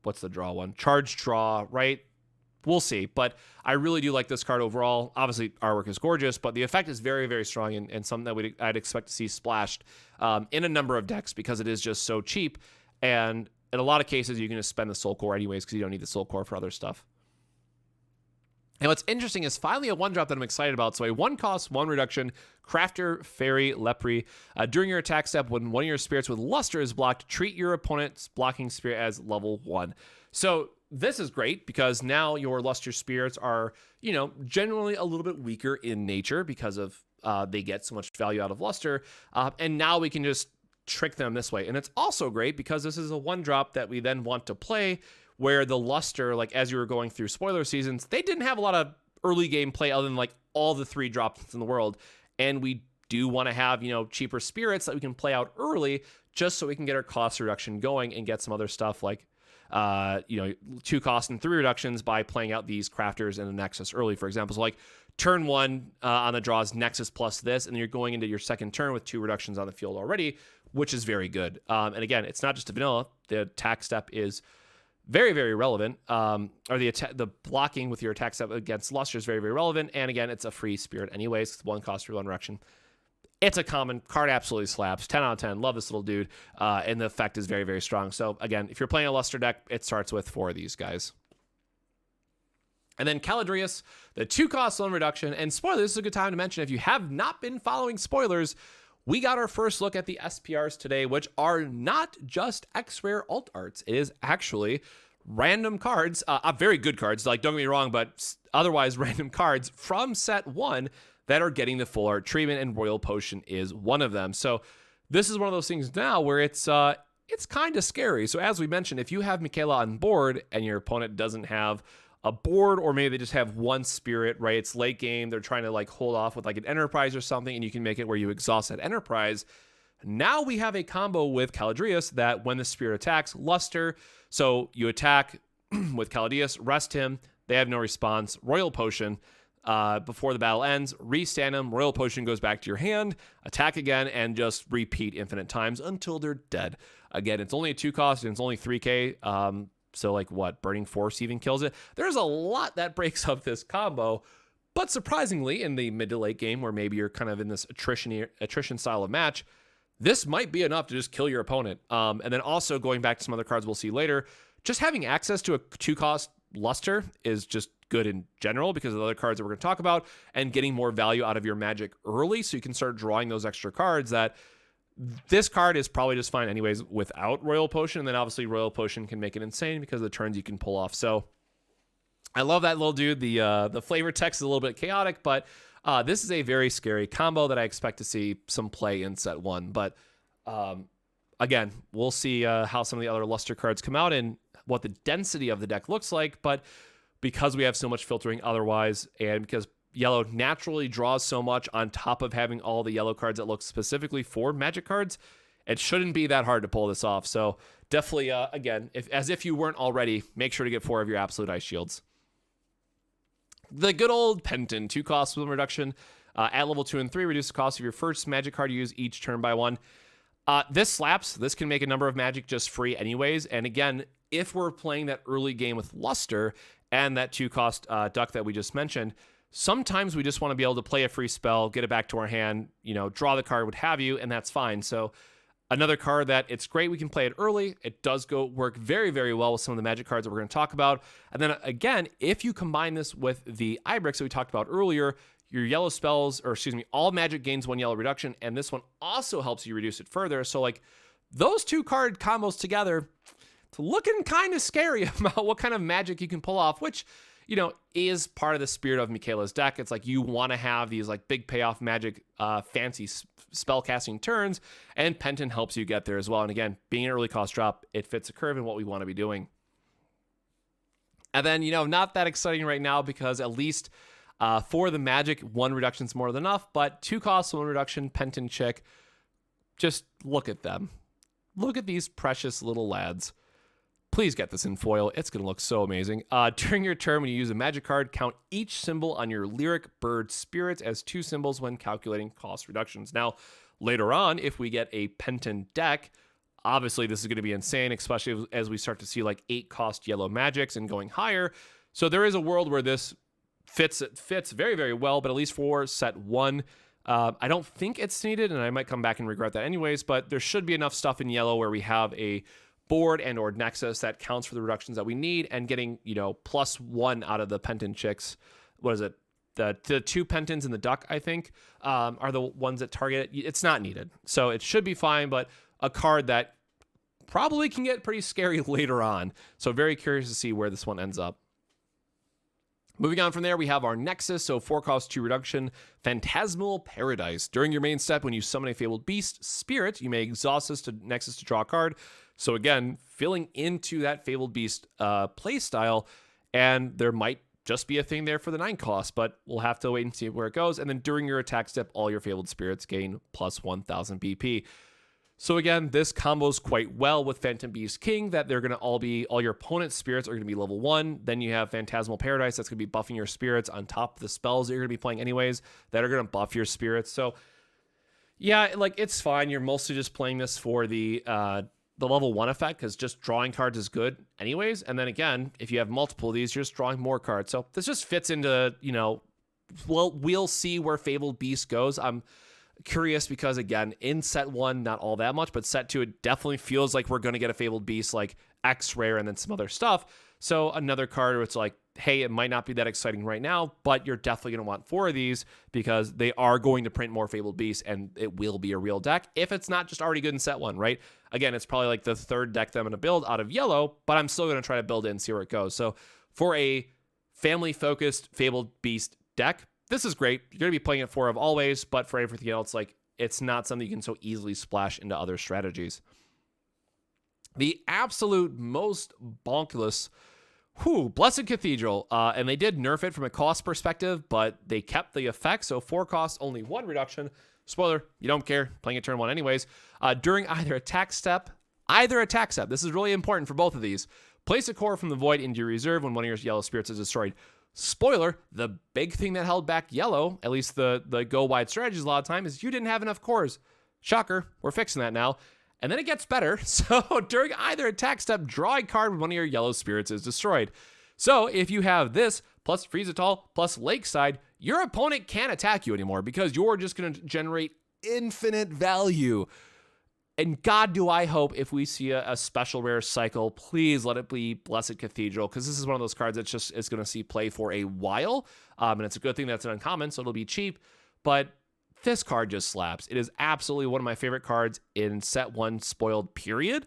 Speaker 1: what's the draw one? Charge draw, right? We'll see, but I really do like this card overall. Obviously, artwork is gorgeous, but the effect is very, very strong and something that I'd expect to see splashed in a number of decks because it is just so cheap. And in a lot of cases, you can just spend the Soul Core anyways because you don't need the Soul Core for other stuff. And what's interesting is finally a 1-drop that I'm excited about. So a 1 cost, 1 reduction, Crafter, Fairy, Lepre. During your attack step, when one of your spirits with Luster is blocked, treat your opponent's blocking spirit as level 1. So this is great because now your Luster spirits are, generally a little bit weaker in nature because of they get so much value out of Luster. And now we can just trick them this way. And it's also great because this is a 1-drop that we then want to play where the Luster, like as you were going through spoiler seasons, they didn't have a lot of early game play other than like all the 3 drops in the world. And we do want to have, cheaper spirits that we can play out early just so we can get our cost reduction going and get some other stuff like, 2 cost and 3 reductions by playing out these crafters in the Nexus early, for example. So like turn 1 on the draws Nexus plus this, and then you're going into your second turn with 2 reductions on the field already, which is very good. And again, it's not just a vanilla. The attack step is very, very relevant. Or the blocking with your attack step against Luster is very, very relevant. And again, it's a free spirit anyways. It's 1 cost for 1 reduction. It's a common card, absolutely slaps. 10 out of 10. Love this little dude. And the effect is very, very strong. So again, if you're playing a Luster deck, it starts with 4 of these guys. And then Caladrius, the 2 cost 1 reduction. And spoiler, this is a good time to mention, if you have not been following spoilers, we got our first look at the SPRs today, which are not just X-Rare alt arts. It is actually random cards, very good cards, like don't get me wrong, but otherwise random cards from set 1 that are getting the full art treatment, and Royal Potion is one of them. So this is one of those things now where it's kind of scary. So as we mentioned, if you have Michaela on board and your opponent doesn't have a board, or maybe they just have 1 spirit, right? It's late game. They're trying to like hold off with like an Enterprise or something, and you can make it where you exhaust that Enterprise. Now we have a combo with Caladrius that when the spirit attacks, Luster. So you attack with Caladrius, rest him. They have no response. Royal Potion. Before the battle ends, restand them. Royal Potion goes back to your hand. Attack again and just repeat infinite times until they're dead. Again, it's only a 2 cost and it's only 3k. So like what? Burning Force even kills it. There's a lot that breaks up this combo. But surprisingly, in the mid to late game where maybe you're kind of in this attrition style of match, this might be enough to just kill your opponent. And then also going back to some other cards we'll see later, just having access to a 2 cost Luster is just good in general because of the other cards that we're going to talk about, and getting more value out of your magic early so you can start drawing those extra cards that this card is probably just fine anyways without Royal Potion. And then obviously Royal Potion can make it insane because of the turns you can pull off. So I love that little dude. The flavor text is a little bit chaotic, but this is a very scary combo that I expect to see some play in set 1. But again, we'll see how some of the other Luster cards come out and what the density of the deck looks like. But because we have so much filtering otherwise, and because yellow naturally draws so much on top of having all the yellow cards that look specifically for magic cards, it shouldn't be that hard to pull this off. So definitely, again, if you weren't already, make sure to get 4 of your absolute ice shields. The good old Penton, 2 costs with reduction. At level 2 and 3, reduce the cost of your first magic card you use each turn by 1. This slaps. This can make a number of magic just free anyways. And again, if we're playing that early game with Luster and that 2 cost duck that we just mentioned, sometimes we just want to be able to play a free spell, get it back to our hand, draw the card, what have you, and that's fine. So another card that it's great we can play it early. It does work very, very well with some of the magic cards that we're going to talk about. And then again, if you combine this with the Ibrix that we talked about earlier, your yellow spells, or excuse me, all magic gains 1 yellow reduction, and this one also helps you reduce it further. So like those 2 card combos together, it's looking kind of scary about what kind of magic you can pull off, which, is part of the spirit of Michaela's deck. It's like you want to have these like big payoff magic, fancy spell casting turns, and Penton helps you get there as well. And again, being an early cost drop, it fits the curve in what we want to be doing. And then, not that exciting right now because at least for the magic, 1 reduction is more than enough, but 2 costs, 1 reduction, Penton Chick. Just look at them. Look at these precious little lads. Please get this in foil. It's going to look so amazing. During your turn, when you use a magic card, count each symbol on your lyric bird spirits as 2 symbols when calculating cost reductions. Now, later on, if we get a Penton deck, obviously this is going to be insane, especially as we start to see like 8 cost yellow magics and going higher. So there is a world where this fits very, very well, but at least for set 1, I don't think it's needed, and I might come back and regret that anyways, but there should be enough stuff in yellow where we have a board and or Nexus that counts for the reductions that we need, and getting, +1 out of the Penton Chicks. What is it? The 2 Pentons and the Duck, I think, are the ones that target it. It's not needed. So it should be fine, but a card that probably can get pretty scary later on. So very curious to see where this one ends up. Moving on from there, we have our Nexus, so 4 cost 2 reduction, Phantasmal Paradise. During your main step, when you summon a Fabled Beast Spirit, you may exhaust this to Nexus to draw a card. So again, filling into that Fabled Beast play style, and there might just be a thing there for the 9 cost, but we'll have to wait and see where it goes. And then during your attack step, all your Fabled Spirits gain plus 1,000 BP. So again, this combos quite well with Phantom Beast King, that they're going to all your opponent's spirits are going to be level 1. Then you have Phantasmal Paradise that's going to be buffing your spirits on top of the spells that you're going to be playing anyways that are going to buff your spirits. So yeah, like it's fine. You're mostly just playing this for the level 1 effect because just drawing cards is good anyways. And then again, if you have multiple of these, you're just drawing more cards. So this just fits into, we'll see where Fabled Beast goes. I'm curious because again, in set 1, not all that much, but set 2, it definitely feels like we're going to get a Fabled Beast like X rare and then some other stuff. So another card where it's like, hey, it might not be that exciting right now, but you're definitely going to want 4 of these because they are going to print more Fabled Beasts and it will be a real deck if it's not just already good in set 1, right? Again, it's probably like the 3rd deck that I'm going to build out of yellow, but I'm still going to try to build it and see where it goes. So for a family-focused Fabled Beast deck, this is great. You're going to be playing it 4 of always, but for everything else, like it's not something you can so easily splash into other strategies. The absolute most bonkulous, Blessed Cathedral, and they did nerf it from a cost perspective, but they kept the effect, so 4 costs, only 1 reduction. Spoiler, you don't care, playing it turn 1 anyways. During either attack step, this is really important for both of these, place a core from the void into your reserve when one of your yellow spirits is destroyed. Spoiler, the big thing that held back yellow, at least the go wide strategies a lot of time, is you didn't have enough cores. Shocker, we're fixing that now. And then it gets better. So during either attack step, draw a card when one of your yellow spirits is destroyed. So if you have this, plus Friesatol, plus Lakeside, your opponent can't attack you anymore because you're just going to generate infinite value. And God, do I hope if we see a special rare cycle, please let it be Blessed Cathedral, because this is one of those cards that's just is going to see play for a while. And it's a good thing that's an uncommon, so it'll be cheap. But this card just slaps. It is absolutely one of my favorite cards in set 1 spoiled, period.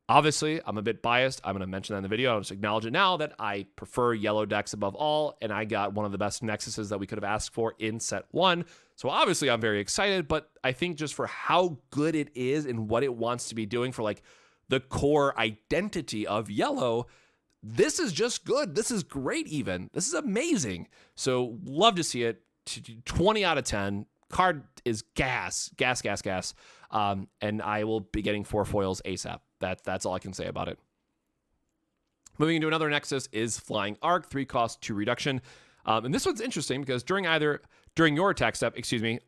Speaker 1: Obviously, I'm a bit biased. I'm going to mention that in the video. I'll just acknowledge it now that I prefer yellow decks above all, and I got one of the best Nexuses that we could have asked for in set 1. So obviously, I'm very excited, but I think just for how good it is and what it wants to be doing for like the core identity of yellow, this is just good. This is great even. This is amazing. So love to see it. 20 out of 10. Card is gas. And I will be getting 4 foils ASAP. That's all I can say about it. Moving into another Nexus is Flying Arc, 3 cost, 2 reduction. And this one's interesting because during your attack step,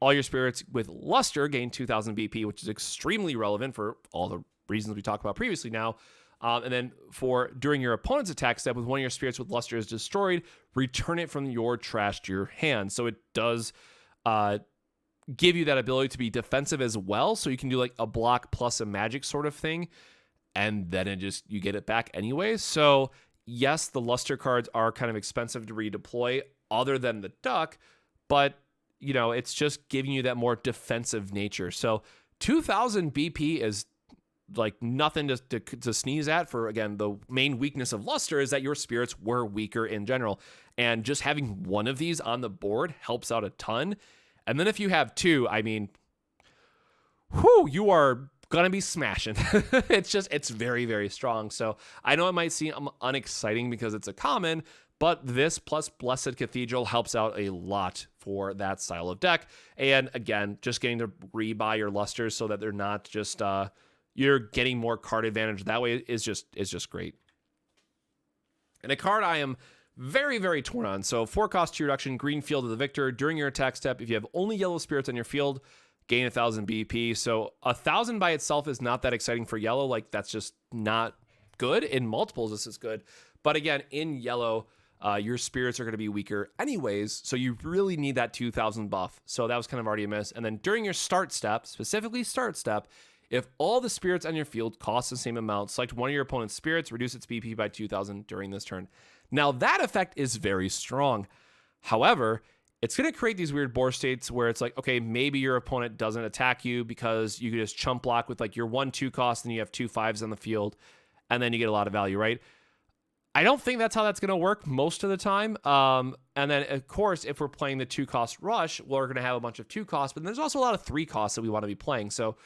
Speaker 1: all your spirits with Luster gain 2,000 BP, which is extremely relevant for all the reasons we talked about previously now. And then during your opponent's attack step, with one of your spirits with Luster is destroyed, return it from your trash to your hand. So it does give you that ability to be defensive as well. So you can do like a block plus a magic sort of thing. And then you get it back anyway. So yes, the Luster cards are kind of expensive to redeploy other than the Duck, but it's just giving you that more defensive nature. So 2,000 BP is like nothing to sneeze at for, again, the main weakness of Luster is that your spirits were weaker in general. And just having one of these on the board helps out a ton. And then if you have 2, you are gonna be smashing. It's very, very strong. So I know it might seem unexciting because it's a common, but this plus Blessed Cathedral helps out a lot for that style of deck. And again, just getting to rebuy your lusters so that they're not just you're getting more card advantage that way is just great. And a card I am very, very torn on. So 4-cost 2 reduction, green field of the victor. During your attack step, if you have only yellow spirits on your field, gain 1,000 BP. So 1,000 by itself is not that exciting for yellow. Like, that's just not good. In multiples, this is good. But again, in yellow, your spirits are going to be weaker anyways. So you really need that 2,000 buff. So that was kind of already a miss. And then during your start step, specifically start step, if all the spirits on your field cost the same amount, select one of your opponent's spirits, reduce its BP by 2,000 during this turn. Now, that effect is very strong. However, it's going to create these weird board states where it's like, okay, maybe your opponent doesn't attack you because you can just chump block with like your 1/2 cost and you have 2 5s on the field, and then you get a lot of value, right? I don't think that's how that's going to work most of the time. And then, of course, if we're playing the 2-cost rush, we're going to have a bunch of 2 costs, but there's also a lot of 3 costs that we want to be playing. So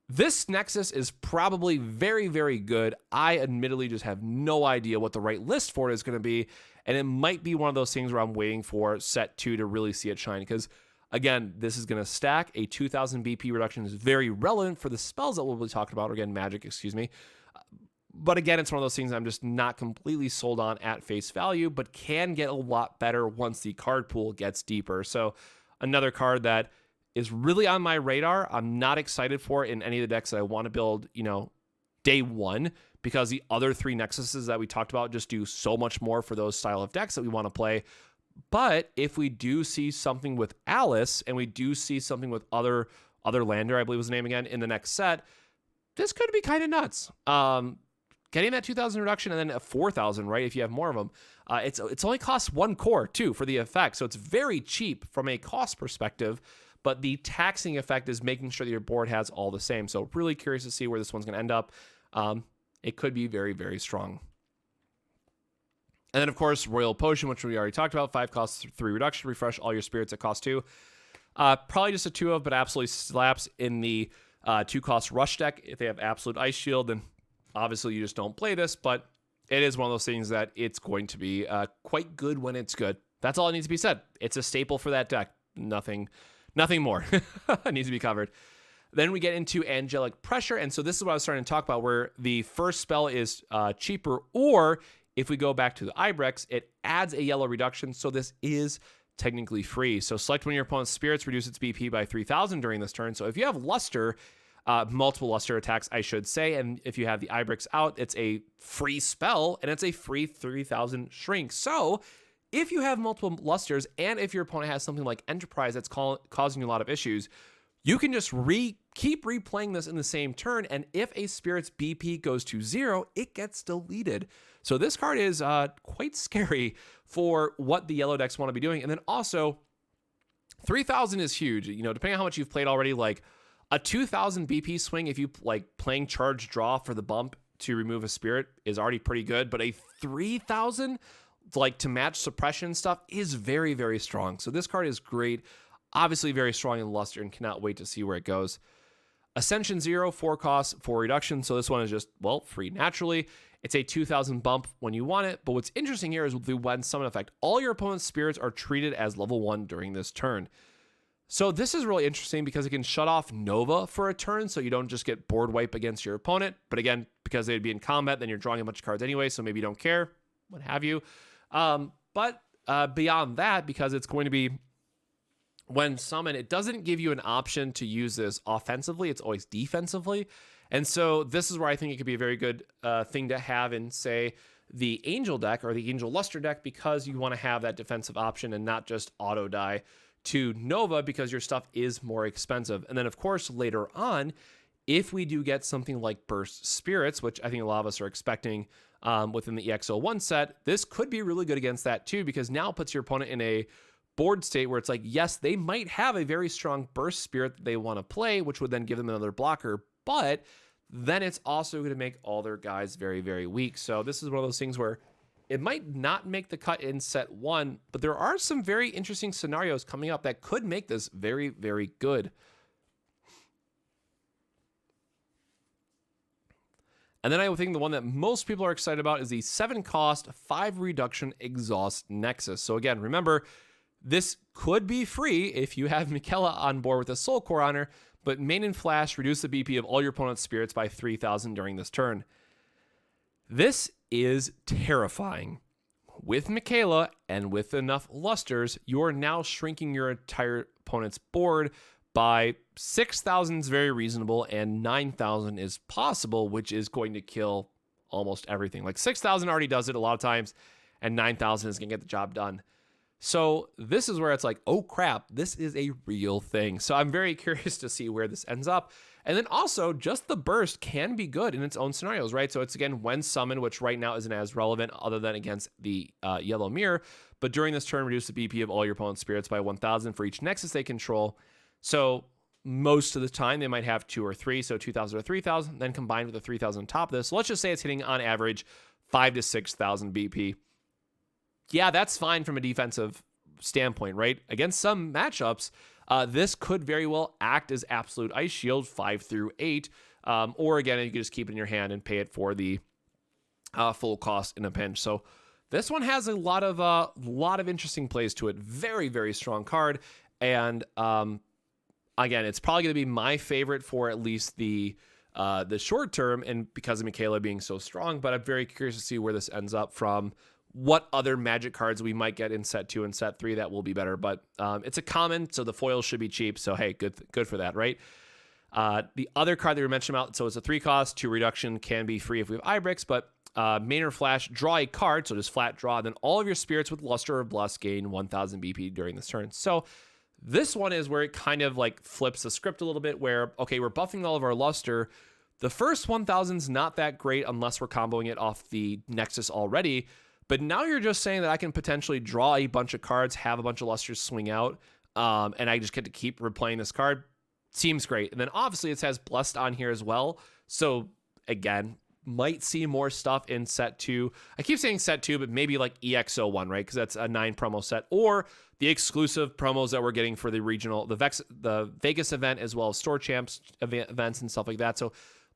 Speaker 1: this Nexus is probably very, very good. I admittedly just have no idea what the right list for it is going to be. And it might be one of those things where I'm waiting for set 2 to really see it shine. Because, again, this is going to stack. A 2,000 BP reduction is very relevant for the spells that we'll be talking about. Or again, magic, excuse me. But again, it's one of those things I'm just not completely sold on at face value, but can get a lot better once the card pool gets deeper. So another card that is really on my radar. I'm not excited for it in any of the decks that I want to build, day one, because the other 3 Nexuses that we talked about just do so much more for those style of decks that we want to play. But if we do see something with Alice, and we do see something with other Lander, I believe was the name again, in the next set, this could be kind of nuts. Getting that 2,000 reduction and then a 4,000, right? If you have more of them, it's only costs 1 core too for the effect, so it's very cheap from a cost perspective. But the taxing effect is making sure that your board has all the same. So really curious to see where this one's going to end up. It could be very, very strong. And then, of course, Royal Potion, which we already talked about. 5 costs, 3 reduction. Refresh all your spirits at cost 2. Probably just a 2 of, but absolutely slaps in the 2-cost rush deck. If they have absolute Ice Shield, then obviously you just don't play this. But it is one of those things that it's going to be quite good when it's good. That's all that needs to be said. It's a staple for that deck. Nothing more needs to be covered. Then we get into Angelic Pressure. And so this is what I was starting to talk about, where the first spell is cheaper, or if we go back to the Ibrex, it adds a yellow reduction. So this is technically free. So select one of your opponent's spirits, reduce its BP by 3,000 during this turn. So if you have Luster, multiple Luster attacks, I should say, and if you have the Ibrex out, it's a free spell, and it's a free 3,000 shrink. So if you have multiple Lusters, and if your opponent has something like Enterprise that's causing you a lot of issues, you can just keep replaying this in the same turn, and if a spirit's BP goes to 0, it gets deleted. So this card is quite scary for what the yellow decks want to be doing. And then also, 3,000 is huge. Depending on how much you've played already, like a 2,000 BP swing, if you like playing charge draw for the bump to remove a spirit, is already pretty good. But a 3,000, like to match suppression stuff, is very, very strong. So this card is great. Obviously very strong in Luster, and cannot wait to see where it goes. Ascension 0, 4 costs, 4 reduction. So this one is just, free naturally. It's a 2,000 bump when you want it. But what's interesting here is with the when summon effect, all your opponent's spirits are treated as level 1 during this turn. So this is really interesting because it can shut off Nova for a turn, so you don't just get board wipe against your opponent. But again, because they'd be in combat, then you're drawing a bunch of cards anyway, so maybe you don't care, what have you. But beyond that, because it's going to be when summoned, it doesn't give you an option to use this offensively. It's always defensively. And so this is where I think it could be a very good thing to have in, say, the Angel deck or the Angel Luster deck, because you want to have that defensive option and not just auto die to Nova because your stuff is more expensive. And then, of course, later on, if we do get something like Burst Spirits, which I think a lot of us are expecting within the EX-01 set, this could be really good against that too, because now it puts your opponent in a board state where it's like, yes, they might have a very strong Burst Spirit that they want to play, which would then give them another blocker, but then it's also going to make all their guys very, very weak. So this is one of those things where it might not make the cut in set 1, but there are some very interesting scenarios coming up that could make this very, very good. And then I think the one that most people are excited about is the 7 cost, 5 reduction exhaust Nexus. So again, remember, this could be free if you have Michaela on board with a Soul Core on her, but main and flash reduce the BP of all your opponent's spirits by 3,000 during this turn. This is terrifying. With Michaela and with enough lusters, you are now shrinking your entire opponent's board by 6,000 is very reasonable, and 9,000 is possible, which is going to kill almost everything. Like 6,000 already does it a lot of times, and 9,000 is going to get the job done. So this is where it's like, oh crap, this is a real thing. So I'm very curious to see where this ends up. And then also, just the burst can be good in its own scenarios, right? So it's, again, when summoned, which right now isn't as relevant other than against the yellow mirror. But during this turn, reduce the BP of all your opponent's spirits by 1,000 for each Nexus they control. So most of the time, they might have 2 or 3, so 2,000 or 3,000, then combined with the 3,000 on top of this. So let's just say it's hitting, on average, 5,000 to 6,000 BP. Yeah, that's fine from a defensive standpoint, right? Against some matchups, this could very well act as absolute ice shield 5 through 8, or again, you can just keep it in your hand and pay it for the full cost in a pinch. So this one has a lot of interesting plays to it. Very, very strong card, and again, it's probably going to be my favorite for at least the short term, and because of Michaela being so strong. But I'm very curious to see where this ends up from what other Magic cards we might get in set 2 and set 3 that will be better. But it's a common, so the foils should be cheap. So hey, good for that, right? The other card that we mentioned about, so it's a 3 cost, 2 reduction, can be free if we have Ibrix, but main or flash, draw a card, so just flat draw, then all of your spirits with luster or bless gain 1,000 BP during this turn. So this one is where it kind of like flips the script a little bit, where, okay, we're buffing all of our luster. The first 1,000 is not that great unless we're comboing it off the Nexus already. But now you're just saying that I can potentially draw a bunch of cards, have a bunch of lusters swing out, and I just get to keep replaying this card. Seems great. And then obviously it says Blessed on here as well. So again, might see more stuff in set 2. I keep saying set 2, but maybe like EX-01, right? Because that's a 9 promo set. Or the exclusive promos that we're getting for the regional, the Vegas event, as well as Store Champs events and stuff like that. So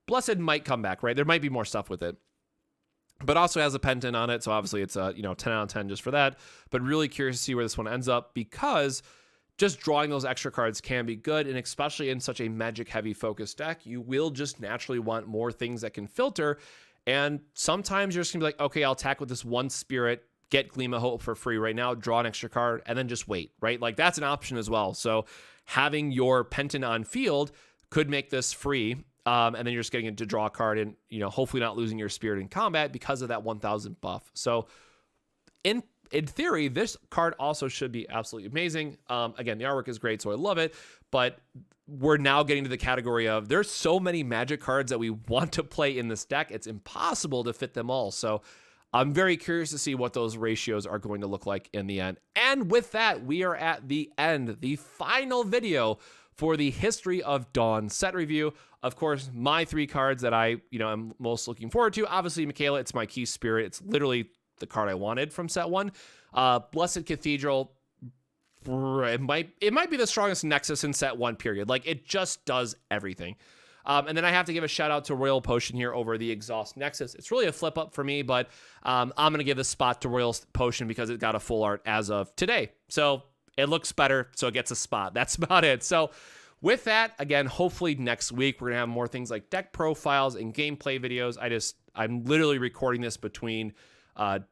Speaker 1: Blessed might come back, right? There might be more stuff with it. But also has a pendant on it, so obviously it's a 10 out of 10 just for that. But really curious to see where this one ends up, because just drawing those extra cards can be good, and especially in such a Magic-heavy focused deck, you will just naturally want more things that can filter. And sometimes you're just gonna be like, okay, I'll attack with this one spirit, get Gleam of Hope for free right now, draw an extra card, and then just wait, right? Like that's an option as well. So having your pendant on field could make this free. And then you're just getting it to draw a card and, hopefully not losing your spirit in combat because of that 1,000 buff. So in theory, this card also should be absolutely amazing. Again, the artwork is great, so I love it. But we're now getting to the category of there's so many Magic cards that we want to play in this deck. It's impossible to fit them all. So I'm very curious to see what those ratios are going to look like in the end. And with that, we are at the end, the final video for the History of Dawn set review. Of course, my 3 cards that I, am most looking forward to. Obviously, Michaela, it's my key spirit. It's literally the card I wanted from set 1. Blessed Cathedral, it might be the strongest Nexus in set 1, period. Like, it just does everything. And then I have to give a shout out to Royal Potion here over the Exhaust Nexus. It's really a flip up for me, but I'm going to give the spot to Royal Potion because it got a full art as of today. So it looks better, so it gets a spot. That's about it. So with that, again, hopefully next week we're going to have more things like deck profiles and gameplay videos. I'm literally recording this between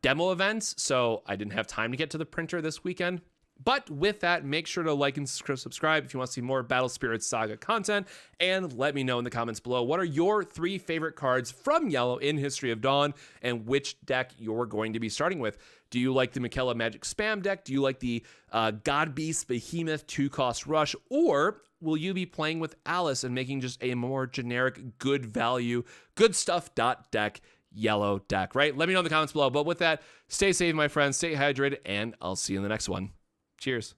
Speaker 1: demo events, so I didn't have time to get to the printer this weekend. But with that, make sure to like and subscribe if you want to see more Battle Spirits Saga content, and let me know in the comments below what are your 3 favorite cards from Yellow in History of Dawn and which deck you're going to be starting with. Do you like the Michaela Magic Spam deck? Do you like the God Beast Behemoth 2-cost Rush? Or will you be playing with Alice and making just a more generic, good value, good stuff deck Yellow deck, right? Let me know in the comments below. But with that, stay safe, my friends, stay hydrated, and I'll see you in the next one. Cheers.